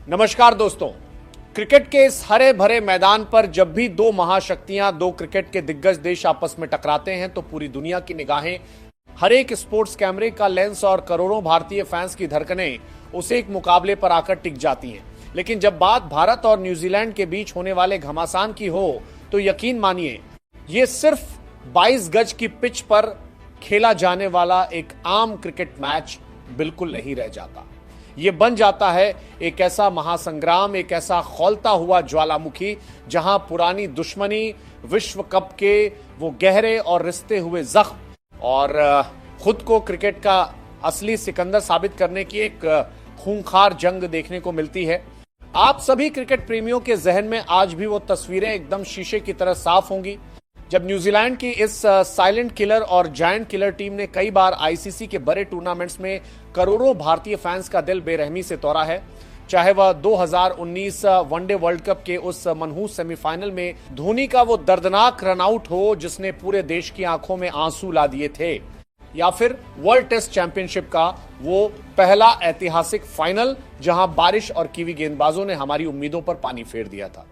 नमस्कार दोस्तों। क्रिकेट के इस हरे भरे मैदान पर जब भी दो महाशक्तियां, दो क्रिकेट के दिग्गज देश आपस में टकराते हैं तो पूरी दुनिया की निगाहें, हर एक स्पोर्ट्स कैमरे का लेंस और करोड़ों भारतीय फैंस की धड़कनें उस एक मुकाबले पर आकर टिक जाती हैं। लेकिन जब बात भारत और न्यूजीलैंड के बीच होने वाले घमासान की हो तो यकीन मानिए, ये सिर्फ 22 गज की पिच पर खेला जाने वाला एक आम क्रिकेट मैच बिल्कुल नहीं रह जाता। ये बन जाता है एक ऐसा महासंग्राम, एक ऐसा खौलता हुआ ज्वालामुखी जहां पुरानी दुश्मनी, विश्व कप के वो गहरे और रिश्ते हुए जख्म और खुद को क्रिकेट का असली सिकंदर साबित करने की एक खूंखार जंग देखने को मिलती है। आप सभी क्रिकेट प्रेमियों के जहन में आज भी वो तस्वीरें एकदम शीशे की तरह साफ होंगी जब न्यूजीलैंड की इस साइलेंट किलर और जायंट किलर टीम ने कई बार आईसीसी के बड़े टूर्नामेंट्स में करोड़ों भारतीय फैंस का दिल बेरहमी से तोड़ा है। चाहे वह 2019 वनडे वर्ल्ड कप के उस मनहूस सेमीफाइनल में धोनी का वो दर्दनाक रनआउट हो जिसने पूरे देश की आंखों में आंसू ला दिए थे, या फिर वर्ल्ड टेस्ट चैंपियनशिप का वो पहला ऐतिहासिक फाइनल जहां बारिश और कीवी गेंदबाजों ने हमारी उम्मीदों पर पानी फेर दिया था।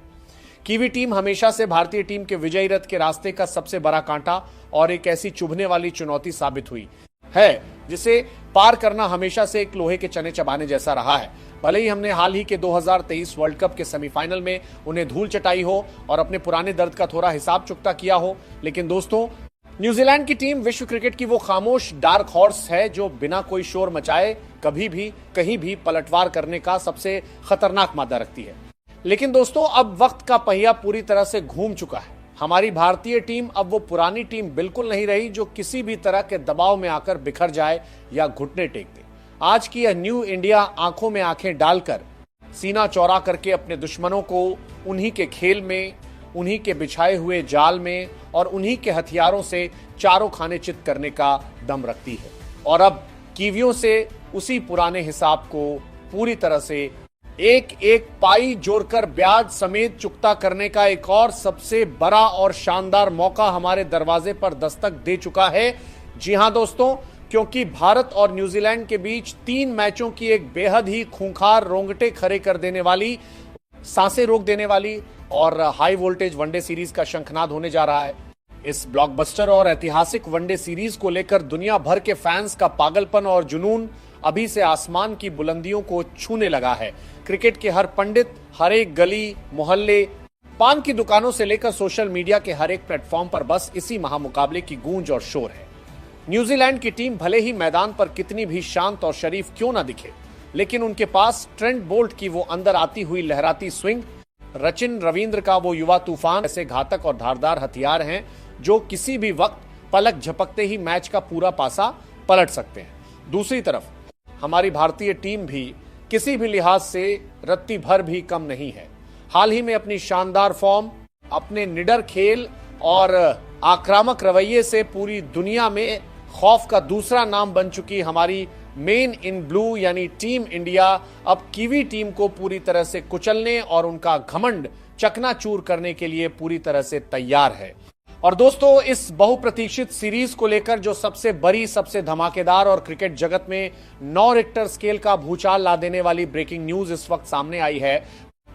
कीवी टीम हमेशा से भारतीय टीम के विजयी रथ के रास्ते का सबसे बड़ा कांटा और एक ऐसी चुभने वाली चुनौती साबित हुई है जिसे पार करना हमेशा से एक लोहे के चने चबाने जैसा रहा है। भले ही हमने हाल ही के 2023 वर्ल्ड कप के सेमीफाइनल में उन्हें धूल चटाई हो और अपने पुराने दर्द का थोड़ा हिसाब चुकता किया हो, लेकिन दोस्तों, न्यूजीलैंड की टीम विश्व क्रिकेट की वो खामोश डार्क हॉर्स है जो बिना कोई शोर मचाए कभी भी कहीं भी पलटवार करने का सबसे खतरनाक मादा रखती है। लेकिन दोस्तों, अब वक्त का पहिया पूरी तरह से घूम चुका है। हमारी भारतीय टीम अब वो पुरानी टीम बिल्कुल नहीं रही जो किसी भी तरह के दबाव में आकर बिखर जाए या घुटने टेक दे। आज की यह न्यू इंडिया आंखों में आंखें डालकर, सीना चौड़ा करके अपने दुश्मनों को उन्हीं के खेल में, उन्हीं के बिछाए हुए जाल में और उन्हीं के हथियारों से चारों खाने चित करने का दम रखती है। और अब कीवियों से उसी पुराने हिसाब को पूरी तरह से एक एक पाई जोड़कर ब्याज समेत चुकता करने का एक और सबसे बड़ा और शानदार मौका हमारे दरवाजे पर दस्तक दे चुका है। जी हां दोस्तों, क्योंकि भारत और न्यूजीलैंड के बीच 3 मैचों की एक बेहद ही खूंखार, रोंगटे खड़े कर देने वाली, सांसें रोक देने वाली और हाई वोल्टेज वनडे सीरीज का शंखनाद होने जा रहा है। इस ब्लॉकबस्टर और ऐतिहासिक वनडे सीरीज को लेकर दुनिया भर के फैंस का पागलपन और जुनून अभी से आसमान की बुलंदियों को छूने लगा है। क्रिकेट के हर पंडित, हर एक गली मोहल्ले, पान की दुकानों से लेकर सोशल मीडिया के हर एक प्लेटफॉर्म पर बस इसी महामुकाबले की गूंज और शोर है। न्यूजीलैंड की टीम भले ही मैदान पर कितनी भी शांत और शरीफ क्यों ना दिखे, लेकिन उनके पास ट्रेंट बोल्ट की वो अंदर आती हुई लहराती स्विंग, सचिन रविंद्र का वो युवा तूफान ऐसे घातक और धारदार हथियार हैं जो किसी भी वक्त पलक झपकते ही मैच का पूरा पासा पलट सकते हैं। दूसरी तरफ हमारी भारतीय टीम भी किसी भी लिहाज से रत्ती भर भी कम नहीं है। हाल ही में अपनी शानदार फॉर्म, अपने निडर खेल और आक्रामक रवैये से पूरी दुनिया में खौफ का दूसरा नाम बन चुकी हमारी मेन इन ब्लू यानी टीम इंडिया अब कीवी टीम को पूरी तरह से कुचलने और उनका घमंड चकनाचूर करने के लिए पूरी तरह से तैयार है। और दोस्तों, इस बहुप्रतीक्षित सीरीज को लेकर जो सबसे बड़ी, सबसे धमाकेदार और क्रिकेट जगत में 9 रिक्टर स्केल का भूचाल ला देने वाली ब्रेकिंग न्यूज इस वक्त सामने आई है,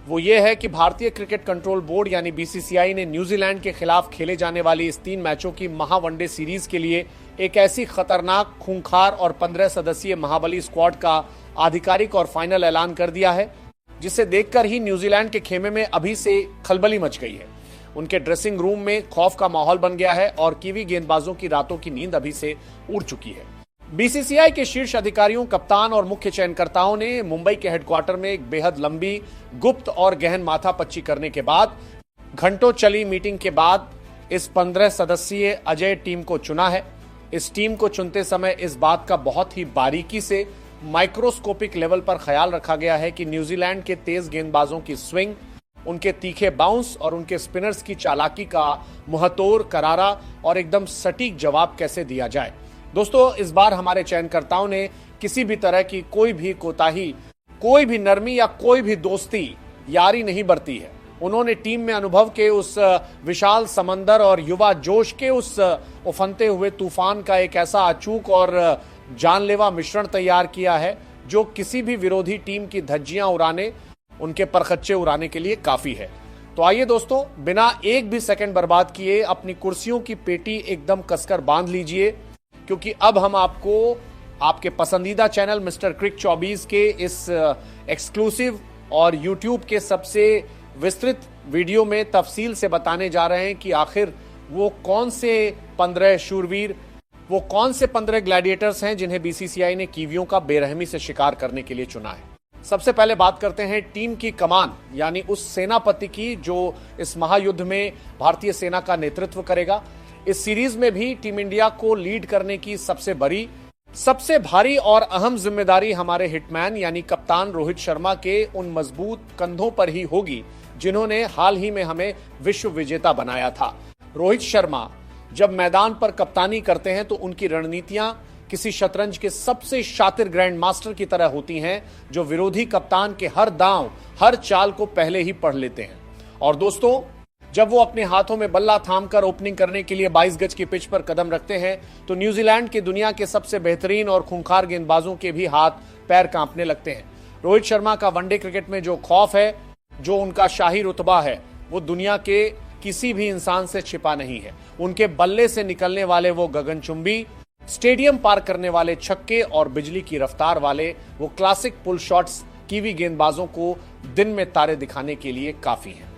वो ये है कि भारतीय क्रिकेट कंट्रोल बोर्ड यानी बीसीसीआई ने न्यूजीलैंड के खिलाफ खेले जाने वाली इस 3 मैचों की महा वनडे सीरीज के लिए एक ऐसी खतरनाक, खूंखार और 15 सदस्यीय महाबली स्क्वाड का आधिकारिक और फाइनल ऐलान कर दिया है, जिसे देखकर ही न्यूजीलैंड के खेमे में अभी से खलबली मच गई है। उनके ड्रेसिंग रूम में खौफ का माहौल बन गया है और कीवी गेंदबाजों की रातों की नींद अभी से उड़ चुकी है। बीसीसीआई के शीर्ष अधिकारियों, कप्तान और मुख्य चयनकर्ताओं ने मुंबई के हेडक्वार्टर में एक बेहद लंबी, गुप्त और गहन माथापच्ची करने के बाद, घंटों चली मीटिंग के बाद इस 15 सदस्यीय अजय टीम को चुना है। इस टीम को चुनते समय इस बात का बहुत ही बारीकी से, माइक्रोस्कोपिक लेवल पर ख्याल रखा गया है कि न्यूजीलैंड के तेज गेंदबाजों की स्विंग, उनके तीखे बाउंस और उनके स्पिनर्स की चालाकी का मुंहतोड़, करारा और एकदम सटीक जवाब कैसे दिया जाए। दोस्तों, इस बार हमारे चयनकर्ताओं ने किसी भी तरह की कोई भी कोताही, कोई भी नरमी या कोई भी दोस्ती यारी नहीं बरती है। उन्होंने टीम में अनुभव के उस विशाल समंदर और युवा जोश के उस उफनते हुए तूफान का एक ऐसा अचूक और जानलेवा मिश्रण तैयार किया है जो किसी भी विरोधी टीम की धज्जियां उड़ाने उनके परखच्चे उड़ाने के लिए काफी है। तो आइए दोस्तों, बिना एक भी सेकंड बर्बाद किए अपनी कुर्सियों की पेटी एकदम कसकर बांध लीजिए, क्योंकि अब हम आपको आपके पसंदीदा चैनल मिस्टर क्रिक 24 के इस एक्सक्लूसिव और यूट्यूब के सबसे विस्तृत वीडियो में तफसील से बताने जा रहे हैं कि आखिर वो कौन से 15 शूरवीर, वो कौन से 15 ग्लैडिएटर्स हैं जिन्हें बीसीसीआई ने कीवियों का बेरहमी से शिकार करने के लिए चुना है। सबसे पहले बात करते हैं टीम की कमान, यानी उस सेनापति की जो इस महायुद्ध में भारतीय सेना का नेतृत्व करेगा। इस सीरीज में भी टीम इंडिया को लीड करने की सबसे बड़ी, सबसे भारी और अहम जिम्मेदारी हमारे हिटमैन यानी कप्तान रोहित शर्मा के उन मजबूत कंधों पर ही होगी जिन्होंने हाल ही में हमें विश्व विजेता बनाया था। रोहित शर्मा जब मैदान पर कप्तानी करते हैं तो उनकी रणनीतियां किसी शतरंज के सबसे शातिर ग्रैंड मास्टर की तरह होती हैं, जो विरोधी कप्तान के हर दांव, हर चाल को पहले ही पढ़ लेते हैं। और दोस्तों, जब वो अपने हाथों में बल्ला थामकर ओपनिंग करने के लिए 22 गज की पिच पर कदम रखते हैं तो न्यूजीलैंड की दुनिया के सबसे बेहतरीन और खूंखार गेंदबाजों के भी हाथ पैर कांपने लगते हैं। रोहित शर्मा का वनडे क्रिकेट में जो खौफ है, जो उनका शाही रुतबा है, वो दुनिया के किसी भी इंसान से छिपा नहीं है। उनके बल्ले से निकलने वाले वो गगनचुंबी, स्टेडियम पार करने वाले छक्के और बिजली की रफ्तार वाले वो क्लासिक पुल शॉट्स कीवी गेंदबाजों को दिन में तारे दिखाने के लिए काफी हैं।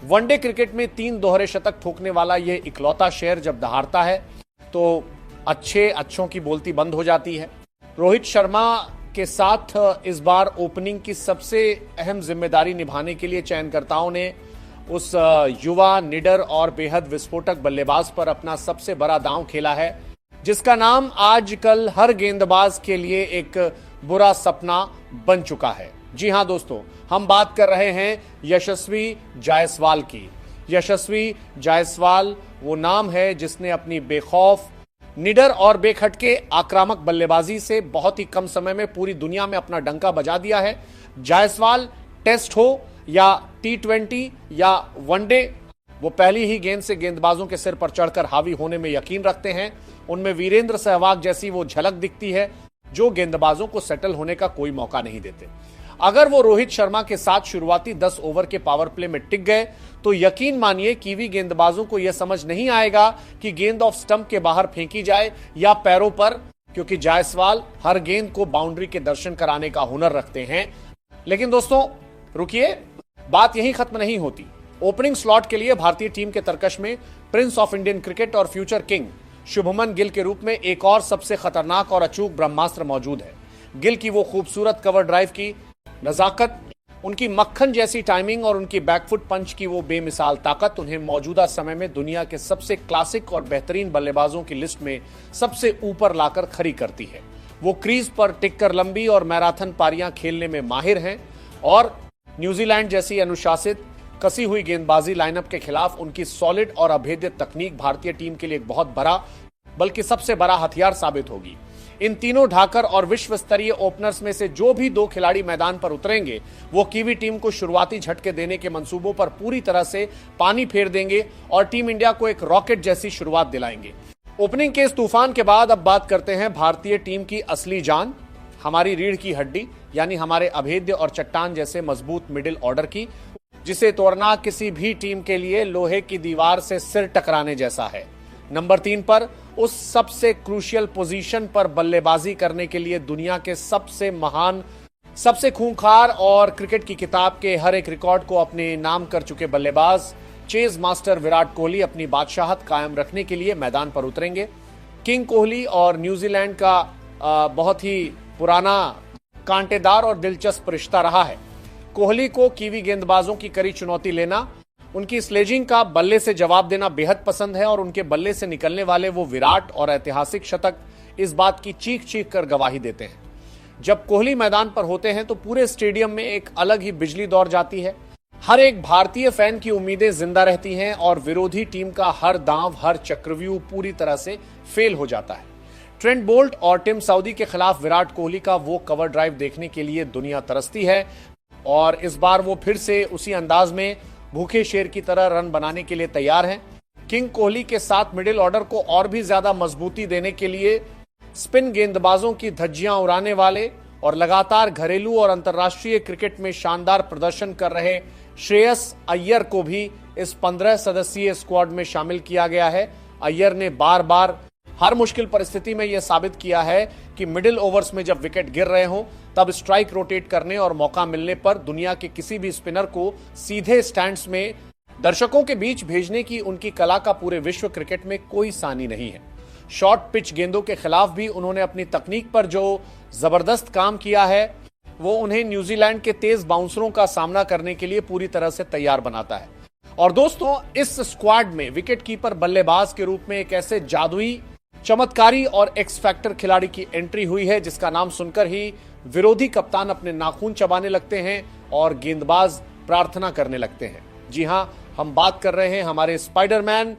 वनडे क्रिकेट में 3 दोहरे शतक ठोकने वाला यह इकलौता शेर जब दहाड़ता है तो अच्छों की बोलती बंद हो जाती है। रोहित शर्मा के साथ इस बार ओपनिंग की सबसे अहम जिम्मेदारी निभाने के लिए चयनकर्ताओं ने उस युवा, निडर और बेहद विस्फोटक बल्लेबाज पर अपना सबसे बड़ा दांव खेला है, जिसका नाम आजकल हर गेंदबाज के लिए एक बुरा सपना बन चुका है। जी हां दोस्तों, हम बात कर रहे हैं यशस्वी जायसवाल की। यशस्वी जायसवाल वो नाम है जिसने अपनी बेखौफ, निडर और बेखटके आक्रामक बल्लेबाजी से बहुत ही कम समय में पूरी दुनिया में अपना डंका बजा दिया है। जायसवाल टेस्ट हो या T20 या वनडे, वो पहली ही गेंद से गेंदबाजों के सिर पर चढ़कर हावी होने में यकीन रखते हैं। उनमें वीरेंद्र सहवाग जैसी वो झलक दिखती है जो गेंदबाजों को सेटल होने का कोई मौका नहीं देते। अगर वो रोहित शर्मा के साथ शुरुआती 10 ओवर के पावर प्ले में टिक गए तो यकीन मानिए कीवी गेंदबाजों को यह समझ नहीं आएगा कि गेंद ऑफ स्टंप के बाहर फेंकी जाए या पैरों पर, क्योंकि जायसवाल हर गेंद को बाउंड्री के दर्शन कराने का हुनर रखते हैं। लेकिन दोस्तों रुकिए, बात यहीं खत्म नहीं होती। ओपनिंग स्लॉट के लिए भारतीय टीम के तरकश में प्रिंस ऑफ इंडियन क्रिकेट और फ्यूचर किंग शुभमन गिल के रूप में एक और सबसे खतरनाक और अचूक ब्रह्मास्त्र मौजूद है। गिल की वो खूबसूरत कवर ड्राइव की नजाकत, उनकी मक्खन जैसी टाइमिंग और उनकी बैकफुट पंच की वो बेमिसाल ताकत उन्हें मौजूदा समय में दुनिया के सबसे क्लासिक और बेहतरीन बल्लेबाजों की लिस्ट में सबसे ऊपर लाकर खड़ी करती है। वो क्रीज पर टिककर लंबी और मैराथन पारियां खेलने में माहिर हैं और न्यूजीलैंड जैसी अनुशासित, कसी हुई गेंदबाजी लाइनअप के खिलाफ उनकी सॉलिड और अभेद्य तकनीक भारतीय टीम के लिए एक बहुत बड़ा, बल्कि सबसे बड़ा हथियार साबित होगी। इन तीनों ढाकर और विश्व स्तरीय ओपनर्स में से जो भी 2 खिलाड़ी मैदान पर उतरेंगे वो कीवी टीम को शुरुआती झटके देने के मंसूबों पर पूरी तरह से पानी फेर देंगे और टीम इंडिया को एक रॉकेट जैसी शुरुआत दिलाएंगे। ओपनिंग के इस तूफान के बाद अब बात करते हैं भारतीय टीम की असली जान, हमारी रीढ़ की हड्डी, यानी हमारे अभेद्य और चट्टान जैसे मजबूत मिडिल ऑर्डर की, जिसे तोड़ना किसी भी टीम के लिए लोहे की दीवार से सिर टकराने जैसा है। नंबर 3 पर उस सबसे क्रूशियल पोजीशन पर बल्लेबाजी करने के लिए दुनिया के सबसे महान, सबसे खूंखार और क्रिकेट की किताब के हर एक रिकॉर्ड को अपने नाम कर चुके बल्लेबाज चेज मास्टर विराट कोहली अपनी बादशाहत कायम रखने के लिए मैदान पर उतरेंगे। किंग कोहली और न्यूजीलैंड का बहुत ही पुराना, कांटेदार और दिलचस्प रिश्ता रहा है। कोहली को कीवी गेंदबाजों की कड़ी चुनौती लेना, उनकी स्लेजिंग का बल्ले से जवाब देना बेहद पसंद है और उनके बल्ले से निकलने वाले वो विराट और ऐतिहासिक शतक इस बात की चीख चीख कर गवाही देते हैं। जब कोहली मैदान पर होते हैं तो पूरे स्टेडियम में एक अलग ही बिजली दौड़ जाती है। हर एक भारतीय फैन की उम्मीदें जिंदा रहती हैं और विरोधी टीम का हर दांव, हर चक्रव्यूह पूरी तरह से फेल हो जाता है। ट्रेंट बोल्ट और टिम साउदी के खिलाफ विराट कोहली का वो कवर ड्राइव देखने के लिए दुनिया तरसती है और इस बार वो फिर से उसी अंदाज में भूखे शेर की तरह रन बनाने के लिए तैयार हैं। किंग कोहली के साथ मिडिल ऑर्डर को और भी ज्यादा मजबूती देने के लिए स्पिन गेंदबाजों की धज्जियां उड़ाने वाले और लगातार घरेलू और अंतर्राष्ट्रीय क्रिकेट में शानदार प्रदर्शन कर रहे श्रेयस अय्यर को भी इस 15 सदस्यीय स्क्वाड में शामिल किया गया है। अय्यर ने बार बार हर मुश्किल परिस्थिति में यह साबित किया है कि मिडिल ओवर्स में जब विकेट गिर रहे हों तब स्ट्राइक रोटेट करने और मौका मिलने पर दुनिया के किसी भी स्पिनर को सीधे स्टैंड्स में दर्शकों के बीच भेजने की उनकी कला का पूरे विश्व क्रिकेट में कोई सानी नहीं है। शॉर्ट पिच गेंदों के खिलाफ भी उन्होंने अपनी तकनीक पर जो जबरदस्त काम किया है वो उन्हें न्यूजीलैंड के तेज बाउंसरों का सामना करने के लिए पूरी तरह से तैयार बनाता है। और दोस्तों, इस स्क्वाड में विकेट कीपर बल्लेबाज के रूप में एक ऐसे जादुई, चमत्कारी और एक्स फैक्टर खिलाड़ी की एंट्री हुई है जिसका नाम सुनकर ही विरोधी कप्तान अपने नाखून चबाने लगते हैं और गेंदबाज प्रार्थना करने लगते हैं। जी हां, हम बात कर रहे हैं हमारे स्पाइडरमैन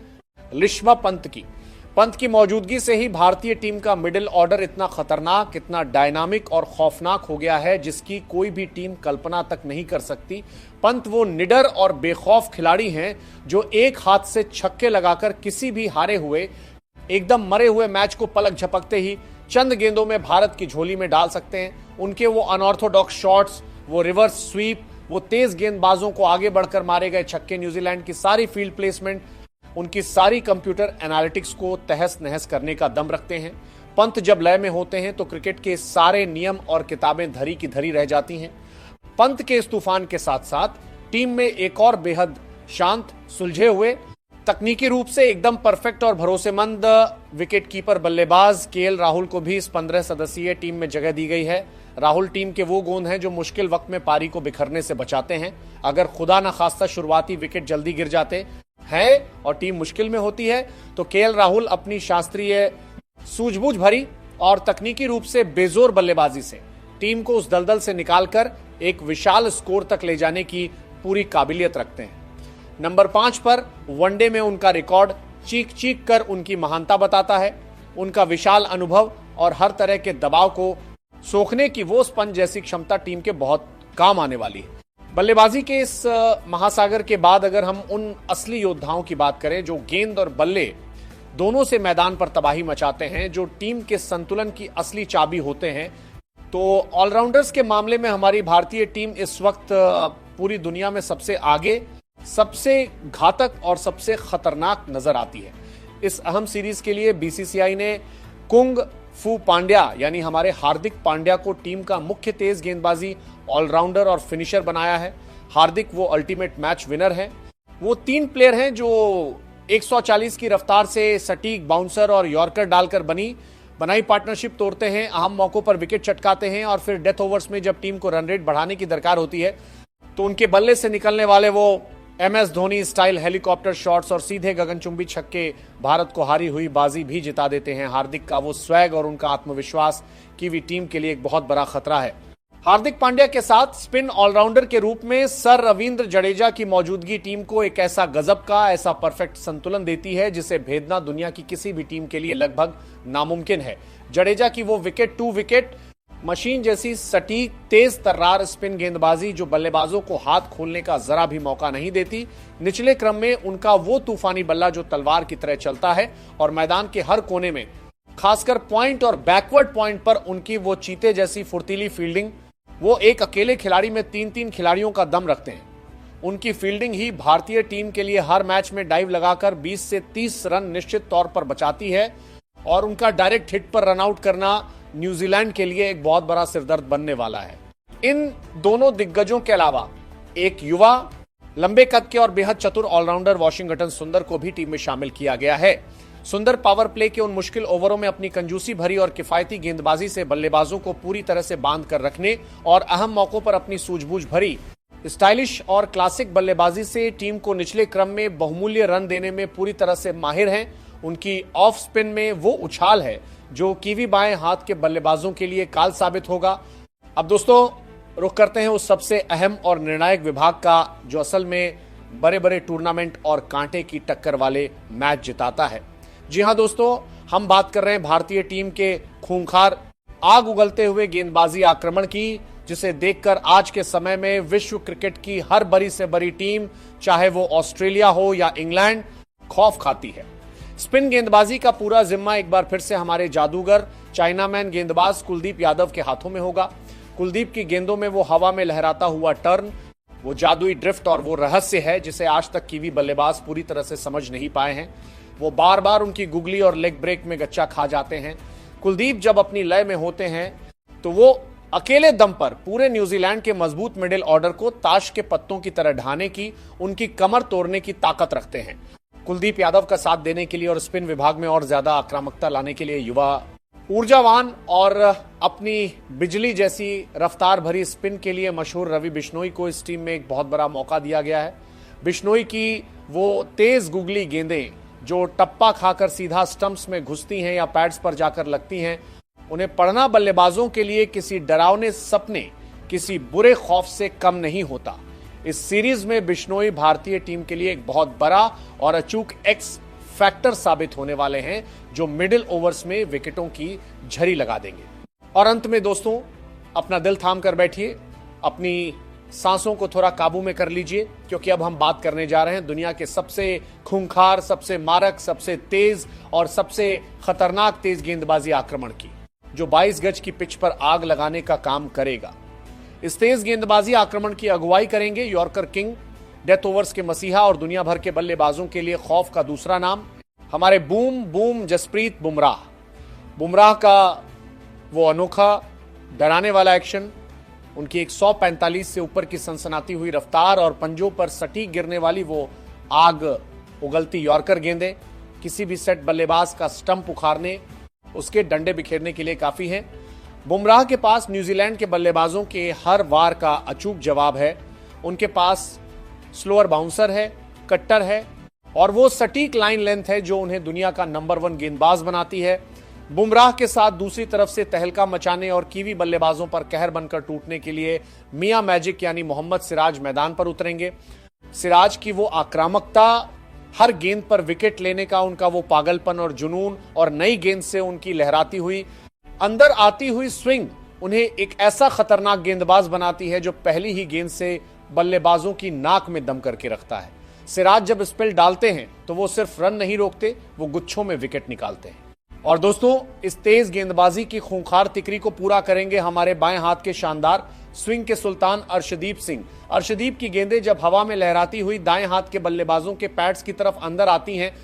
ऋषभ पंत की। पंत की मौजूदगी से ही भारतीय टीम का मिडिल ऑर्डर इतना खतरनाक, इतना डायनामिक और खौफनाक हो गया है जिसकी कोई भी टीम कल्पना तक नहीं कर सकती। पंत वो निडर और बेखौफ खिलाड़ी हैं जो एक हाथ से छक्के लगाकर किसी भी हारे हुए, एकदम मरे हुए मैच को पलक झपकते ही चंद गेंदों में भारत की झोली में डाल सकते हैं। उनके वो अनऑर्थोडॉक्स शॉट्स, वो रिवर्स स्वीप, वो तेज गेंदबाजों को आगे बढ़कर मारे गए छक्के, न्यूजीलैंड की सारी फील्ड प्लेसमेंट, उनकी सारी कंप्यूटर एनालिटिक्स को तहस नहस करने का दम रखते हैं। पंत जब लय में होते हैं तो क्रिकेट के सारे नियम और किताबें धरी की धरी रह जाती हैं। पंत के इस तूफान के साथ साथ टीम में एक और बेहद शांत, सुलझे हुए, तकनीकी रूप से एकदम परफेक्ट और भरोसेमंद विकेट कीपर बल्लेबाज केएल राहुल को भी इस 15 सदस्यीय टीम में जगह दी गई है। राहुल टीम के वो गोंद हैं जो मुश्किल वक्त में पारी को बिखरने से बचाते हैं। अगर खुदा न खास्ता शुरुआती विकेट जल्दी गिर जाते हैं और टीम मुश्किल में होती है तो केएल राहुल अपनी शास्त्रीय, सूझबूझ भरी और तकनीकी रूप से बेजोर बल्लेबाजी से टीम को उस दलदल से निकालकर एक विशाल स्कोर तक ले जाने की पूरी काबिलियत रखते हैं। नंबर 5 पर वनडे में उनका रिकॉर्ड चीख चीख कर उनकी महानता बताता है। उनका विशाल अनुभव और हर तरह के दबाव को सोखने की वो स्पंज जैसी क्षमता टीम के बहुत काम आने वाली है। बल्लेबाजी के इस महासागर के बाद अगर हम उन असली योद्धाओं की बात करें जो गेंद और बल्ले दोनों से मैदान पर तबाही मचाते हैं, जो टीम के संतुलन की असली चाबी होते हैं, तो ऑलराउंडर्स के मामले में हमारी भारतीय टीम इस वक्त पूरी दुनिया में सबसे आगे, सबसे घातक और सबसे खतरनाक नजर आती है। इस अहम सीरीज के लिए बीसीसीआई ने कुंग फू पांड्या यानी हमारे हार्दिक पांड्या को टीम का मुख्य तेज गेंदबाजी, ऑलराउंडर और फिनिशर बनाया है। हार्दिक वो अल्टीमेट मैच विनर हैं। वो 3 प्लेयर हैं जो 140 की रफ्तार से सटीक बाउंसर और यॉर्कर डालकर बनाई पार्टनरशिप तोड़ते हैं, अहम मौकों पर विकेट चटकाते हैं और फिर डेथ ओवर्स में जब टीम को रन रेट बढ़ाने की दरकार होती है तो उनके बल्ले से निकलने वाले वो MS Dhoni style helicopter shots और सीधे गगनचुंबी छक्के भारत को हारी हुई बाजी भी जिता देते हैं। हार्दिक का वो स्वैग और उनका आत्मविश्वास कीवी टीम के लिए एक बहुत बड़ा खतरा है। हार्दिक पांड्या के साथ स्पिन ऑलराउंडर के रूप में सर रविंद्र जडेजा की मौजूदगी टीम को एक ऐसा गजब का, ऐसा परफेक्ट संतुलन देती है जिसे भेदना दुनिया की किसी भी टीम के लिए लगभग नामुमकिन है। जडेजा की वो विकेट टू विकेट मशीन जैसी सटीक, तेज तर्रार स्पिन गेंदबाजी जो बल्लेबाजों को हाथ खोलने का जरा भी मौका नहीं देती। निचले क्रम में उनका वो तूफानी बल्ला जो तलवार की तरह चलता है और मैदान के हर कोने में, खासकर पॉइंट और बैकवर्ड पॉइंट पर उनकी वो चीते जैसी फुर्तीली फील्डिंग। वो एक अकेले खिलाड़ी में 3-3 खिलाड़ियों का दम रखते हैं। उनकी फील्डिंग ही भारतीय टीम के लिए हर मैच में डाइव लगाकर 20 से 30 रन निश्चित तौर पर बचाती है और उनका डायरेक्ट हिट पर रन आउट करना न्यूजीलैंड के लिए एक बहुत बड़ा सिरदर्द बनने वाला है। इन दोनों दिग्गजों के अलावा एक युवा, लंबे कद के और बेहद चतुर ऑलराउंडर वॉशिंगटन सुंदर को भी टीम में शामिल किया गया है। सुंदर पावर प्ले के उन मुश्किल ओवरों में अपनी कंजूसी भरी और किफायती गेंदबाजी से बल्लेबाजों को पूरी तरह से बांध कर रखने और अहम मौकों पर अपनी सूझबूझ भरी स्टाइलिश और क्लासिक बल्लेबाजी से टीम को निचले क्रम में बहुमूल्य रन देने में पूरी तरह से माहिर हैं। उनकी ऑफ स्पिन में वो उछाल है जो कीवी बाएं हाथ के बल्लेबाजों के लिए काल साबित होगा। अब दोस्तों, रुख करते हैं उस सबसे अहम और निर्णायक विभाग का जो असल में बड़े बड़े टूर्नामेंट और कांटे की टक्कर वाले मैच जिताता है। जी हां दोस्तों, हम बात कर रहे हैं भारतीय टीम के खूंखार, आग उगलते हुए गेंदबाजी आक्रमण की, जिसे देखकर आज के समय में विश्व क्रिकेट की हर बड़ी से बड़ी टीम, चाहे वो ऑस्ट्रेलिया हो या इंग्लैंड, खौफ खाती है। स्पिन गेंदबाजी का पूरा जिम्मा एक बार फिर से हमारे जादूगर चाइनामैन गेंदबाज कुलदीप यादव के हाथों में होगा। कुलदीप की गेंदों में वो हवा में लहराता हुआ टर्न, वो जादुई ड्रिफ्ट और वो रहस्य है जिसे आज तक कीवी बल्लेबाज पूरी तरह से समझ नहीं पाए हैं। वो बार बार उनकी गुगली और लेग ब्रेक में गच्चा खा जाते हैं। कुलदीप जब अपनी लय में होते हैं तो वो अकेले दम पर पूरे न्यूजीलैंड के मजबूत मिडिल ऑर्डर को ताश के पत्तों की तरह ढाने की, उनकी कमर तोड़ने की ताकत रखते हैं। कुलदीप यादव का साथ देने के लिए और स्पिन विभाग में और ज्यादा आक्रामकता लाने के लिए युवा, ऊर्जावान और अपनी बिजली जैसी रफ्तार भरी स्पिन के लिए मशहूर रवि बिश्नोई को इस टीम में एक बहुत बड़ा मौका दिया गया है। बिश्नोई की वो तेज गुगली गेंदें जो टप्पा खाकर सीधा स्टंप्स में घुसती हैं या पैड्स पर जाकर लगती हैं, उन्हें पढ़ना बल्लेबाजों के लिए किसी डरावने सपने, किसी बुरे खौफ से कम नहीं होता। इस सीरीज में बिश्नोई भारतीय टीम के लिए एक बहुत बड़ा और अचूक एक्स फैक्टर साबित होने वाले हैं जो मिडिल ओवर्स में विकेटों की झड़ी लगा देंगे। और अंत में दोस्तों, अपना दिल थाम कर बैठिए, अपनी सांसों को थोड़ा काबू में कर लीजिए, क्योंकि अब हम बात करने जा रहे हैं दुनिया के सबसे खूंखार, सबसे मारक, सबसे तेज और सबसे खतरनाक तेज गेंदबाजी आक्रमण की, जो 22 गज की पिच पर आग लगाने का काम करेगा। इस तेज गेंदबाजी आक्रमण की अगुवाई करेंगे यॉर्कर किंग, डेथ ओवर्स के मसीहा और दुनिया भर के बल्लेबाजों के लिए खौफ का दूसरा नाम, हमारे बूम जसप्रीत बुमराह। बुमराह का वो अनोखा, डराने वाला एक्शन, उनकी 145 से ऊपर की सनसनाती हुई रफ्तार और पंजों पर सटीक गिरने वाली वो आग उगलती यॉर्कर गेंदें किसी भी सेट बल्लेबाज का स्टंप उखाड़ने, उसके डंडे बिखेरने के लिए काफी हैं। बुमराह के पास न्यूजीलैंड के बल्लेबाजों के हर वार का अचूक जवाब है। उनके पास स्लोअर बाउंसर है, कट्टर है और वो सटीक लाइन लेंथ है जो उन्हें दुनिया का नंबर 1 गेंदबाज बनाती है। बुमराह के साथ दूसरी तरफ से तहलका मचाने और कीवी बल्लेबाजों पर कहर बनकर टूटने के लिए मियां मैजिक यानी मोहम्मद सिराज मैदान पर उतरेंगे। सिराज की वो आक्रामकता, हर गेंद पर विकेट लेने का उनका वो पागलपन और जुनून और नई गेंद से उनकी लहराती हुई, अंदर आती हुई स्विंग उन्हें एक ऐसा खतरनाक गेंदबाज बनाती है जो पहली ही गेंद से बल्लेबाजों की नाक में दम करके रखता है। सिराज जब स्पेल डालते हैं तो वो सिर्फ रन नहीं रोकते, वो गुच्छों में विकेट निकालते हैं। और दोस्तों, इस तेज गेंदबाजी की खूंखार तिकरी को पूरा करेंगे हमारे बाएं हाथ के शानदार स्विंग के सुल्तान अर्शदीप सिंह। अर्शदीप की गेंदें जब हवा में लहराती हुई दाएं हाथ के बल्लेबाजों के पैड्स की तरफ अंदर आती हैं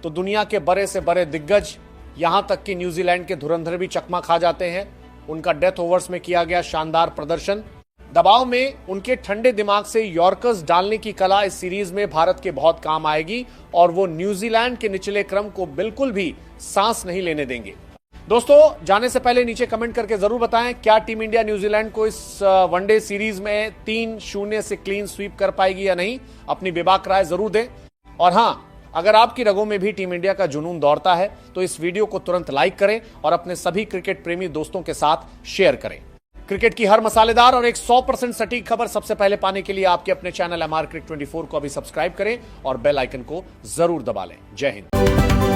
तो दुनिया के बड़े से बड़े दिग्गज, यहां तक कि न्यूजीलैंड के धुरंधर भी चकमा खा जाते हैं। उनका डेथ ओवर्स में किया गया शानदार प्रदर्शन, दबाव में उनके ठंडे दिमाग से यॉर्कर्स डालने की कला इस सीरीज में भारत के बहुत काम आएगी और वो न्यूजीलैंड के निचले क्रम को बिल्कुल भी सांस नहीं लेने देंगे। दोस्तों, जाने से पहले नीचे कमेंट करके जरूर बताएं क्या टीम इंडिया न्यूजीलैंड को इस वनडे सीरीज में 3-0 से क्लीन स्वीप कर पाएगी या नहीं। अपनी बेबाक राय जरूर दें। और हां, अगर आपकी रगों में भी टीम इंडिया का जुनून दौड़ता है तो इस वीडियो को तुरंत लाइक करें और अपने सभी क्रिकेट प्रेमी दोस्तों के साथ शेयर करें। क्रिकेट की हर मसालेदार और 100% सटीक खबर सबसे पहले पाने के लिए आपके अपने चैनल MR Cricket 24 को अभी सब्सक्राइब करें और बेल आइकन को जरूर दबा लें। जय हिंद।